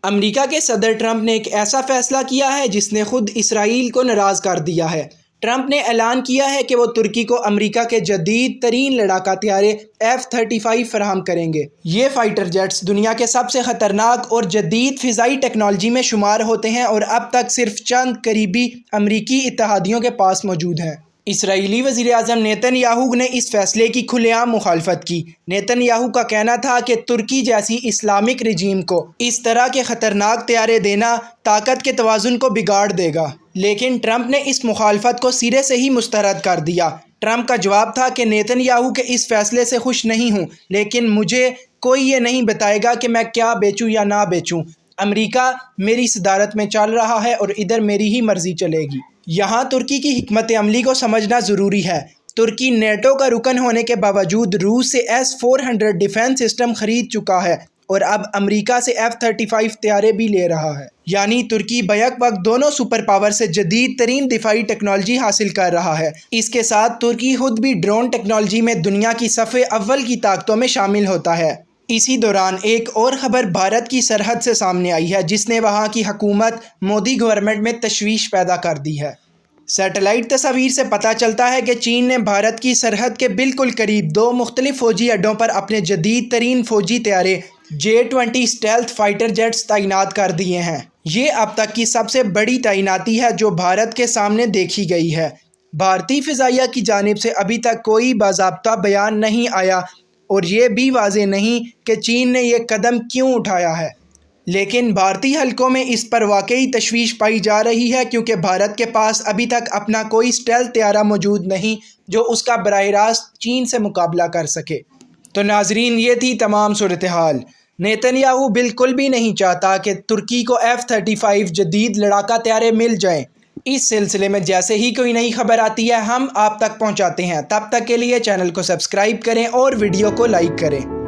امریکا کے صدر ٹرمپ نے ایک ایسا فیصلہ کیا ہے جس نے خود اسرائیل کو ناراض کر دیا ہے۔ ٹرمپ نے اعلان کیا ہے کہ وہ ترکی کو امریکا کے جدید ترین لڑاکا طیارے F-35 فراہم کریں گے۔ یہ فائٹر جیٹس دنیا کے سب سے خطرناک اور جدید فضائی ٹیکنالوجی میں شمار ہوتے ہیں اور اب تک صرف چند قریبی امریکی اتحادیوں کے پاس موجود ہیں۔ اسرائیلی وزیر اعظم نیتن یاہو نے اس فیصلے کی کھلے عام مخالفت کی۔ نیتن یاہو کا کہنا تھا کہ ترکی جیسی اسلامک رجیم کو اس طرح کے خطرناک طیارے دینا طاقت کے توازن کو بگاڑ دے گا، لیکن ٹرمپ نے اس مخالفت کو سرے سے ہی مسترد کر دیا۔ ٹرمپ کا جواب تھا کہ نیتن یاہو کے اس فیصلے سے خوش نہیں ہوں، لیکن مجھے کوئی یہ نہیں بتائے گا کہ میں کیا بیچوں یا نہ بیچوں۔ امریکہ میری صدارت میں چل رہا ہے اور ادھر میری ہی مرضی چلے گی۔ یہاں ترکی کی حکمت عملی کو سمجھنا ضروری ہے۔ ترکی نیٹو کا رکن ہونے کے باوجود روس سے S-400 ڈیفنس سسٹم خرید چکا ہے اور اب امریکہ سے F-35 طیارے بھی لے رہا ہے۔ یعنی ترکی بیک وقت دونوں سپر پاور سے جدید ترین دفاعی ٹیکنالوجی حاصل کر رہا ہے۔ اس کے ساتھ ترکی خود بھی ڈرون ٹیکنالوجی میں دنیا کی صف اول کی طاقتوں میں شامل ہوتا ہے۔ اسی دوران ایک اور خبر بھارت کی سرحد سے سامنے آئی ہے جس نے وہاں کی حکومت مودی گورنمنٹ میں تشویش پیدا کر دی ہے۔ سیٹلائٹ تصاویر سے پتہ چلتا ہے کہ چین نے بھارت کی سرحد کے بالکل قریب دو مختلف فوجی اڈوں پر اپنے جدید ترین فوجی طیارے J-20 اسٹیلتھ فائٹر جیٹس تعینات کر دیے ہیں۔ یہ اب تک کی سب سے بڑی تعیناتی ہے جو بھارت کے سامنے دیکھی گئی ہے۔ بھارتی فضائیہ کی جانب سے ابھی تک کوئی باضابطہ بیان نہیں آیا اور یہ بھی واضح نہیں کہ چین نے یہ قدم کیوں اٹھایا ہے، لیکن بھارتی حلقوں میں اس پر واقعی تشویش پائی جا رہی ہے کیونکہ بھارت کے پاس ابھی تک اپنا کوئی اسٹیلتھ طیارہ موجود نہیں جو اس کا براہ راست چین سے مقابلہ کر سکے۔ تو ناظرین، یہ تھی تمام صورتحال۔ نیتن یاہو بالکل بھی نہیں چاہتا کہ ترکی کو F-35 جدید لڑاکا طیارے مل جائیں۔ اس سلسلے میں جیسے ہی کوئی نئی خبر آتی ہے ہم آپ تک پہنچاتے ہیں۔ تب تک کے لیے چینل کو سبسکرائب کریں اور ویڈیو کو لائک کریں۔